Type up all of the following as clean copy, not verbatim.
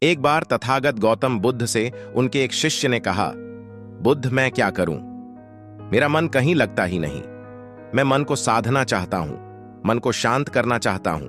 एक बार तथागत गौतम बुद्ध से उनके एक शिष्य ने कहा, बुद्ध, मैं क्या करूं? मेरा मन कहीं लगता ही नहीं। मैं मन को साधना चाहता हूं, मन को शांत करना चाहता हूं,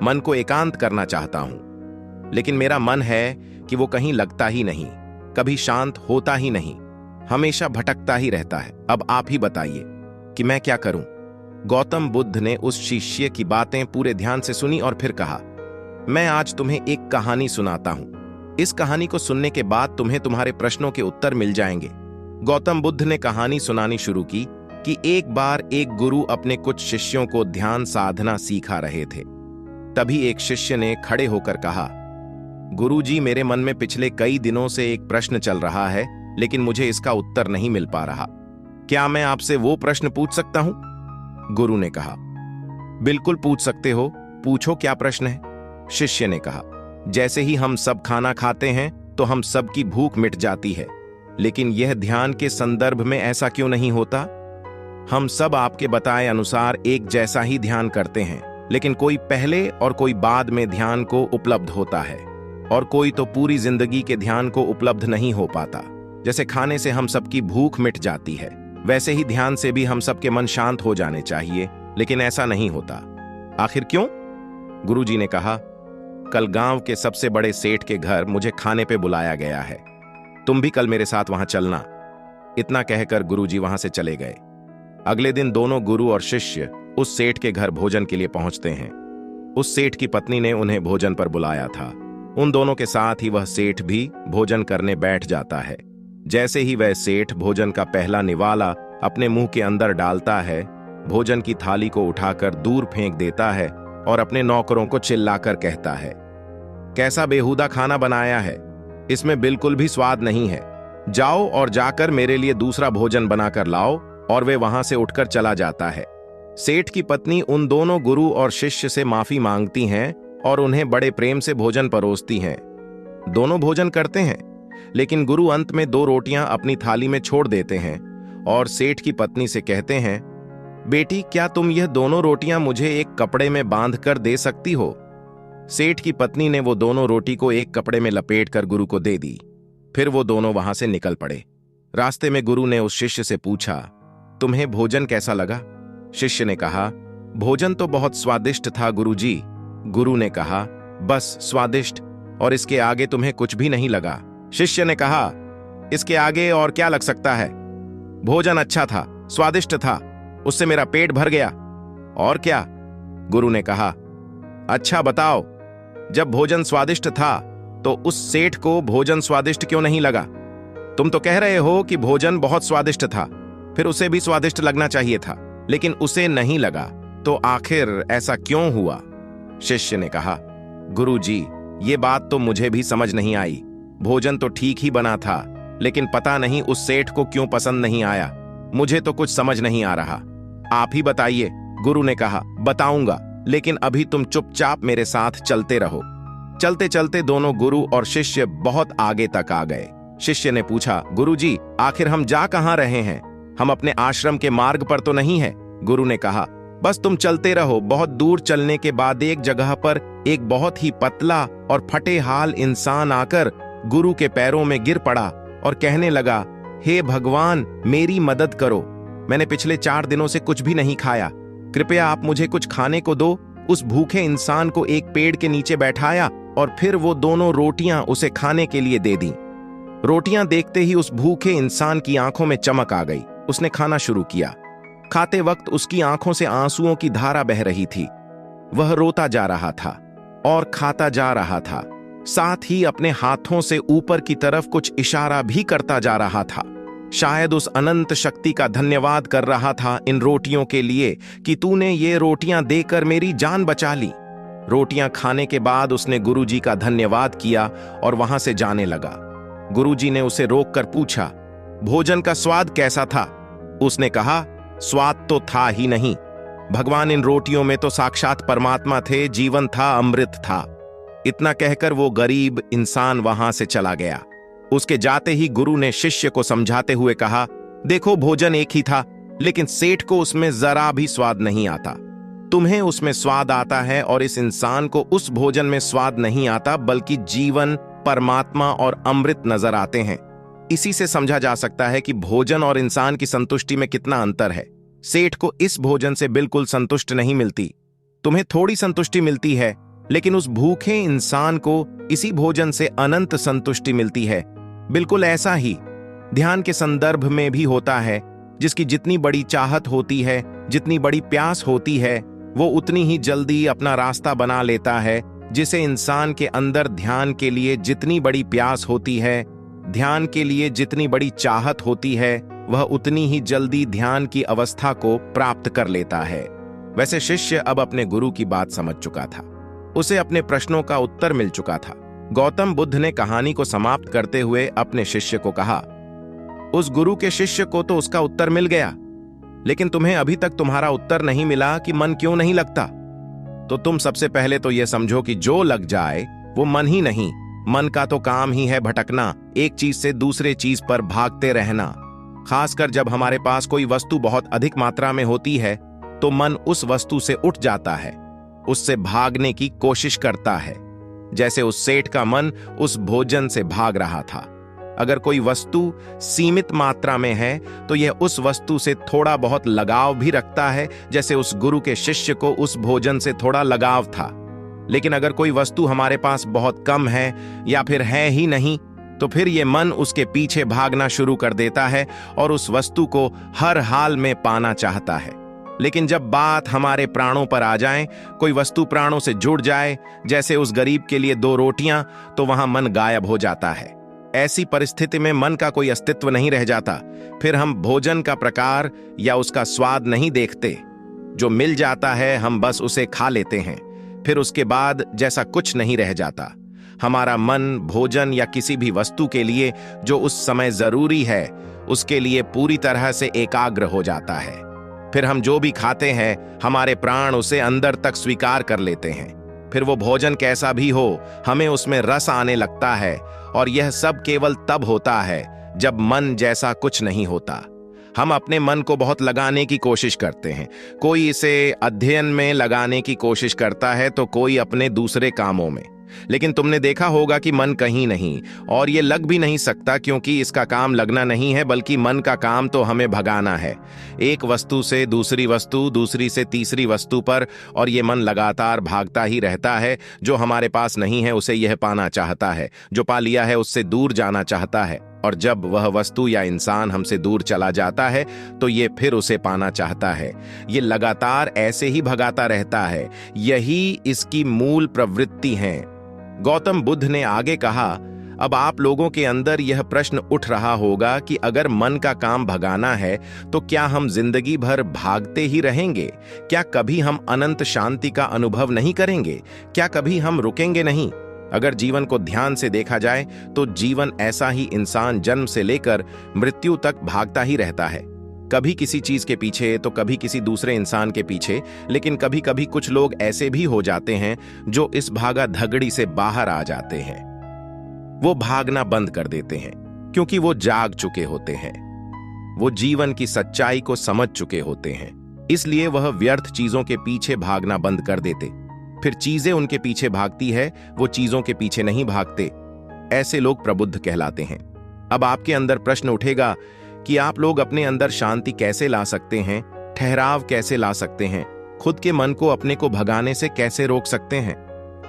मन को एकांत करना चाहता हूं, लेकिन मेरा मन है कि वो कहीं लगता ही नहीं, कभी शांत होता ही नहीं, हमेशा भटकता ही रहता है। अब आप ही बताइए कि मैं क्या करूं? गौतम बुद्ध ने उस शिष्य की बातें पूरे ध्यान से सुनी और फिर कहा, मैं आज तुम्हें एक कहानी सुनाता हूं। इस कहानी को सुनने के बाद तुम्हें तुम्हारे प्रश्नों के उत्तर मिल जाएंगे। गौतम बुद्ध ने कहानी सुनानी शुरू की कि एक बार एक गुरु अपने कुछ शिष्यों को ध्यान साधना सिखा रहे थे। तभी एक शिष्य ने खड़े होकर कहा, गुरुजी, मेरे मन में पिछले कई दिनों से एक प्रश्न चल रहा है, लेकिन मुझे इसका उत्तर नहीं मिल पा रहा। क्या मैं आपसे वो प्रश्न पूछ सकता हूं? गुरु ने कहा, बिल्कुल पूछ सकते हो, पूछो क्या प्रश्न है? शिष्य ने कहा, जैसे ही हम सब खाना खाते हैं तो हम सब की भूख मिट जाती है, लेकिन यह ध्यान के संदर्भ में ऐसा क्यों नहीं होता? हम सब आपके बताए अनुसार एक जैसा ही ध्यान करते हैं, लेकिन कोई पहले और कोई बाद में ध्यान को उपलब्ध होता है और कोई तो पूरी जिंदगी के ध्यान को उपलब्ध नहीं हो पाता। जैसे खाने से हम सबकी भूख मिट जाती है, वैसे ही ध्यान से भी हम सबके मन शांत हो जाने चाहिए, लेकिन ऐसा नहीं होता। आखिर क्यों? गुरुजी ने कहा, कल गांव के सबसे बड़े सेठ के घर मुझे खाने पे बुलाया गया है, तुम भी कल मेरे साथ वहां चलना। इतना कहकर गुरुजी वहां से चले गए। अगले दिन दोनों गुरु और शिष्य उस सेठ के घर भोजन के लिए पहुंचते हैं। उस सेठ की पत्नी ने उन्हें भोजन पर बुलाया था। उन दोनों के साथ ही वह सेठ भी भोजन करने बैठ जाता है। जैसे ही वह सेठ भोजन का पहला निवाला अपने मुंह के अंदर डालता है, भोजन की थाली को उठाकर दूर फेंक देता है और अपने नौकरों को चिल्लाकर कहता है, कैसा बेहुदा खाना बनाया है, इसमें बिल्कुल भी स्वाद नहीं है। जाओ और जाकर मेरे लिए दूसरा भोजन बनाकर लाओ। और वे वहां से उठकर चला जाता है। सेठ की पत्नी उन दोनों गुरु और शिष्य से माफी मांगती हैं और उन्हें बड़े प्रेम से भोजन परोसती हैं। दोनों भोजन करते हैं, लेकिन गुरु अंत में 2 रोटियां अपनी थाली में छोड़ देते हैं और सेठ की पत्नी से कहते हैं, बेटी, क्या तुम यह दोनों रोटियां मुझे एक कपड़े में बांध कर दे सकती हो? सेठ की पत्नी ने वो दोनों रोटी को एक कपड़े में लपेट कर गुरु को दे दी। फिर वो दोनों वहां से निकल पड़े। रास्ते में गुरु ने उस शिष्य से पूछा, तुम्हें भोजन कैसा लगा? शिष्य ने कहा, भोजन तो बहुत स्वादिष्ट था गुरुजी। गुरु ने कहा, बस स्वादिष्ट, और इसके आगे तुम्हें कुछ भी नहीं लगा? शिष्य ने कहा, इसके आगे और क्या लग सकता है? भोजन अच्छा था, स्वादिष्ट था, उससे मेरा पेट भर गया। और क्या? गुरु ने कहा, अच्छा बताओ, जब भोजन स्वादिष्ट था तो उस सेठ को भोजन स्वादिष्ट क्यों नहीं लगा? तुम तो कह रहे हो कि भोजन बहुत स्वादिष्ट था, फिर उसे भी स्वादिष्ट लगना चाहिए था, लेकिन उसे नहीं लगा, तो आखिर ऐसा क्यों हुआ? शिष्य ने कहा, गुरुजी, ये बात तो मुझे भी समझ नहीं आई। भोजन तो ठीक ही बना था, लेकिन पता नहीं उस सेठ को क्यों पसंद नहीं आया। मुझे तो कुछ समझ नहीं आ रहा। आप ही बताइए। गुरु ने कहा, बताऊंगा, लेकिन अभी तुम चुपचाप मेरे साथ चलते रहो। चलते चलते दोनों गुरु और शिष्य बहुत आगे तक आ गए। शिष्य ने पूछा, गुरुजी, आखिर हम जा कहां रहे हैं? हम अपने आश्रम के मार्ग पर तो नहीं है? गुरु ने कहा, बस तुम चलते रहो। बहुत दूर चलने के बाद एक जगह पर एक बहुत ही पतला और फटे हाल इंसान आकर गुरु के पैरों में गिर पड़ा और कहने लगा, हे भगवान, मेरी मदद करो। मैंने पिछले 4 दिनों से कुछ भी नहीं खाया, कृपया आप मुझे कुछ खाने को दो। उस भूखे इंसान को एक पेड़ के नीचे बैठाया और फिर वो दोनों रोटियां उसे खाने के लिए दे दी। रोटियां देखते ही उस भूखे इंसान की आंखों में चमक आ गई। उसने खाना शुरू किया। खाते वक्त उसकी आंखों से आंसुओं की धारा बह रही थी। वह रोता जा रहा था और खाता जा रहा था, साथ ही अपने हाथों से ऊपर की तरफ कुछ इशारा भी करता जा रहा था। शायद उस अनंत शक्ति का धन्यवाद कर रहा था इन रोटियों के लिए कि तूने ये रोटियां देकर मेरी जान बचा ली। रोटियां खाने के बाद उसने गुरुजी का धन्यवाद किया और वहां से जाने लगा। गुरुजी ने उसे रोककर पूछा, भोजन का स्वाद कैसा था? उसने कहा, स्वाद तो था ही नहीं। भगवान इन रोटियों में तो साक्षात परमात्मा थे, जीवन था, अमृत था। इतना कहकर वो गरीब इंसान वहां से चला गया। उसके जाते ही गुरु ने शिष्य को समझाते हुए कहा, देखो, भोजन एक ही था, लेकिन सेठ को उसमें जरा भी स्वाद नहीं आता। तुम्हें उसमें स्वाद आता है और इस इंसान को उस भोजन में स्वाद नहीं आता, बल्कि जीवन, परमात्मा और अमृत नजर आते हैं। इसी से समझा जा सकता है कि भोजन और इंसान की संतुष्टि में कितना अंतर है। सेठ को इस भोजन से बिल्कुल संतुष्ट नहीं मिलती, तुम्हें थोड़ी संतुष्टि मिलती है, लेकिन उस भूखे इंसान को इसी भोजन से अनंत संतुष्टि मिलती है। बिल्कुल ऐसा ही ध्यान के संदर्भ में भी होता है। जिसकी जितनी बड़ी चाहत होती है, जितनी बड़ी प्यास होती है, वो उतनी ही जल्दी अपना रास्ता बना लेता है। जिसे इंसान के अंदर ध्यान के लिए जितनी बड़ी प्यास होती है, ध्यान के लिए जितनी बड़ी चाहत होती है, वह उतनी ही जल्दी ध्यान की अवस्था को प्राप्त कर लेता है। वैसे शिष्य अब अपने गुरु की बात समझ चुका था, उसे अपने प्रश्नों का उत्तर मिल चुका था। गौतम बुद्ध ने कहानी को समाप्त करते हुए अपने शिष्य को कहा, उस गुरु के शिष्य को तो उसका उत्तर मिल गया, लेकिन तुम्हें अभी तक तुम्हारा उत्तर नहीं मिला कि मन क्यों नहीं लगता। तो तुम सबसे पहले तो यह समझो कि जो लग जाए वो मन ही नहीं। मन का तो काम ही है भटकना, एक चीज से दूसरे चीज पर भागते रहना। खासकर जब हमारे पास कोई वस्तु बहुत अधिक मात्रा में होती है तो मन उस वस्तु से उठ जाता है, उससे भागने की कोशिश करता है। जैसे उस सेठ का मन उस भोजन से भाग रहा था। अगर कोई वस्तु सीमित मात्रा में है तो यह उस वस्तु से थोड़ा बहुत लगाव भी रखता है, जैसे उस गुरु के शिष्य को उस भोजन से थोड़ा लगाव था। लेकिन अगर कोई वस्तु हमारे पास बहुत कम है या फिर है ही नहीं, तो फिर यह मन उसके पीछे भागना शुरू कर देता है और उस वस्तु को हर हाल में पाना चाहता है। लेकिन जब बात हमारे प्राणों पर आ जाए, कोई वस्तु प्राणों से जुड़ जाए, जैसे उस गरीब के लिए 2 रोटियां, तो वहां मन गायब हो जाता है। ऐसी परिस्थिति में मन का कोई अस्तित्व नहीं रह जाता। फिर हम भोजन का प्रकार या उसका स्वाद नहीं देखते। जो मिल जाता है हम बस उसे खा लेते हैं। फिर उसके बाद जैसा कुछ नहीं रह जाता। हमारा मन भोजन या किसी भी वस्तु के लिए जो उस समय जरूरी है, उसके लिए पूरी तरह से एकाग्र हो जाता है। फिर हम जो भी खाते हैं, हमारे प्राण उसे अंदर तक स्वीकार कर लेते हैं। फिर वो भोजन कैसा भी हो, हमें उसमें रस आने लगता है। और यह सब केवल तब होता है जब मन जैसा कुछ नहीं होता। हम अपने मन को बहुत लगाने की कोशिश करते हैं। कोई इसे अध्ययन में लगाने की कोशिश करता है तो कोई अपने दूसरे कामों में। लेकिन तुमने देखा होगा कि मन कहीं नहीं, और ये लग भी नहीं सकता, क्योंकि इसका काम लगना नहीं है, बल्कि मन का काम तो हमें भगाना है। एक वस्तु से दूसरी वस्तु, दूसरी से तीसरी वस्तु पर, और ये मन लगातार भागता ही रहता है। जो हमारे पास नहीं है उसे यह पाना चाहता है, जो पा लिया है उससे दूर जाना चाहता है। और जब वह वस्तु या इंसान हमसे दूर चला जाता है तो ये फिर उसे पाना चाहता है। ये लगातार ऐसे ही भगाता रहता है। यही इसकी मूल प्रवृत्ति है। गौतम बुद्ध ने आगे कहा, अब आप लोगों के अंदर यह प्रश्न उठ रहा होगा कि अगर मन का काम भगाना है तो क्या हम जिंदगी भर भागते ही रहेंगे? क्या कभी हम अनंत शांति का अनुभव नहीं करेंगे? क्या कभी हम रुकेंगे नहीं? अगर जीवन को ध्यान से देखा जाए तो जीवन ऐसा ही इंसान जन्म से लेकर मृत्यु तक भागता ही रहता है। कभी किसी चीज के पीछे तो कभी किसी दूसरे इंसान के पीछे। लेकिन कभी कभी कुछ लोग ऐसे भी हो जाते हैं जो इस भागा धगड़ी से बाहर आ जाते हैं। वो भागना बंद कर देते हैं क्योंकि वो जाग चुके होते हैं। वो जीवन की सच्चाई को समझ चुके होते हैं, इसलिए वह व्यर्थ चीजों के पीछे भागना बंद कर देते। फिर चीजें उनके पीछे भागती है, वो चीजों के पीछे नहीं भागते। ऐसे लोग प्रबुद्ध कहलाते हैं। अब आपके अंदर प्रश्न उठेगा कि आप लोग अपने अंदर शांति कैसे ला सकते हैं, ठहराव कैसे ला सकते हैं, खुद के मन को अपने को भगाने से कैसे रोक सकते हैं?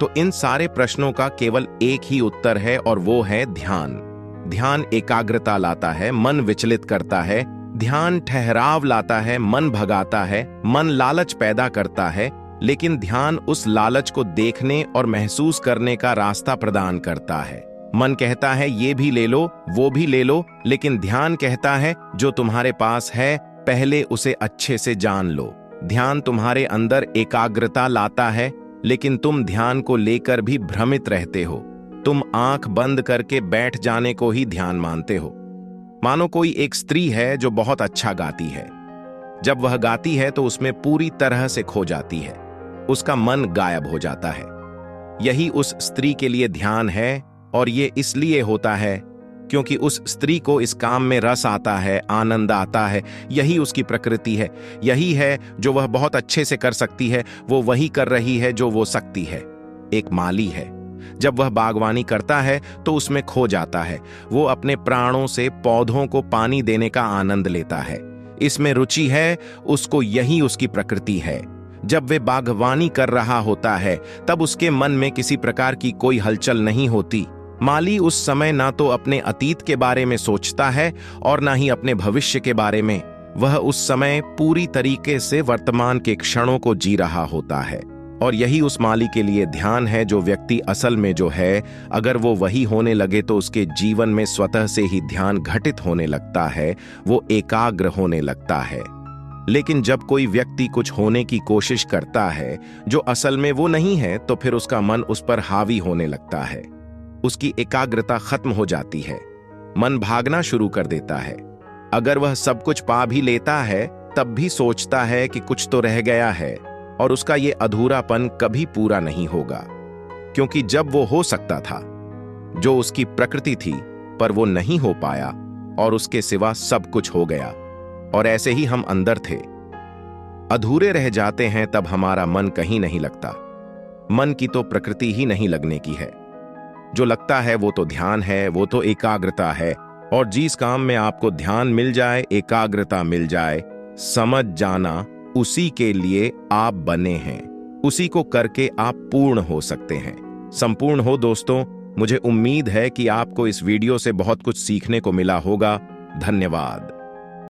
तो इन सारे प्रश्नों का केवल एक ही उत्तर है, और वो है ध्यान। ध्यान एकाग्रता लाता है, मन विचलित करता है। ध्यान ठहराव लाता है, मन भगाता है। मन लालच पैदा करता है, लेकिन ध्यान उस लालच को देखने और महसूस करने का रास्ता प्रदान करता है। मन कहता है ये भी ले लो, वो भी ले लो, लेकिन ध्यान कहता है जो तुम्हारे पास है पहले उसे अच्छे से जान लो। ध्यान तुम्हारे अंदर एकाग्रता लाता है, लेकिन तुम ध्यान को लेकर भी भ्रमित रहते हो। तुम आंख बंद करके बैठ जाने को ही ध्यान मानते हो। मानो कोई एक स्त्री है जो बहुत अच्छा गाती है। जब वह गाती है तो उसमें पूरी तरह से खो जाती है, उसका मन गायब हो जाता है। यही उस स्त्री के लिए ध्यान है, और ये इसलिए होता है क्योंकि उस स्त्री को इस काम में रस आता है, आनंद आता है। यही उसकी प्रकृति है। यही है जो वह बहुत अच्छे से कर सकती है। वो वही कर रही है जो वो सकती है। एक माली है, जब वह बागवानी करता है तो उसमें खो जाता है। वो अपने प्राणों से पौधों को पानी देने का आनंद लेता है। इसमें रुचि है, उसको यही उसकी प्रकृति है। जब वे बागवानी कर रहा होता है तब उसके मन में किसी प्रकार की कोई हलचल नहीं होती। माली उस समय ना तो अपने अतीत के बारे में सोचता है और ना ही अपने भविष्य के बारे में। वह उस समय पूरी तरीके से वर्तमान के क्षणों को जी रहा होता है। और यही उस माली के लिए ध्यान है, जो व्यक्ति असल में जो है, अगर वो वही होने लगे तो उसके जीवन में स्वतः से ही ध्यान घटित होने लगता है, वो एकाग्र होने लगता है। लेकिन जब कोई व्यक्ति कुछ होने की कोशिश करता है जो असल में वो नहीं है, तो फिर उसका मन उस पर हावी होने लगता है। उसकी एकाग्रता खत्म हो जाती है, मन भागना शुरू कर देता है। अगर वह सब कुछ पा भी लेता है तब भी सोचता है कि कुछ तो रह गया है, और उसका ये अधूरापन कभी पूरा नहीं होगा। क्योंकि जब वो हो सकता था, जो उसकी प्रकृति थी, पर वो नहीं हो पाया और उसके सिवा सब कुछ हो गया। और ऐसे ही हम अंदर थे, अधूरे रह जाते हैं, तब हमारा मन कहीं नहीं लगता। मन की तो प्रकृति ही नहीं लगने की है। जो लगता है वो तो ध्यान है, वो तो एकाग्रता है। और जिस काम में आपको ध्यान मिल जाए, एकाग्रता मिल जाए, समझ जाना उसी के लिए आप बने हैं। उसी को करके आप पूर्ण हो सकते हैं, संपूर्ण हो। दोस्तों, मुझे उम्मीद है कि आपको इस वीडियो से बहुत कुछ सीखने को मिला होगा। धन्यवाद।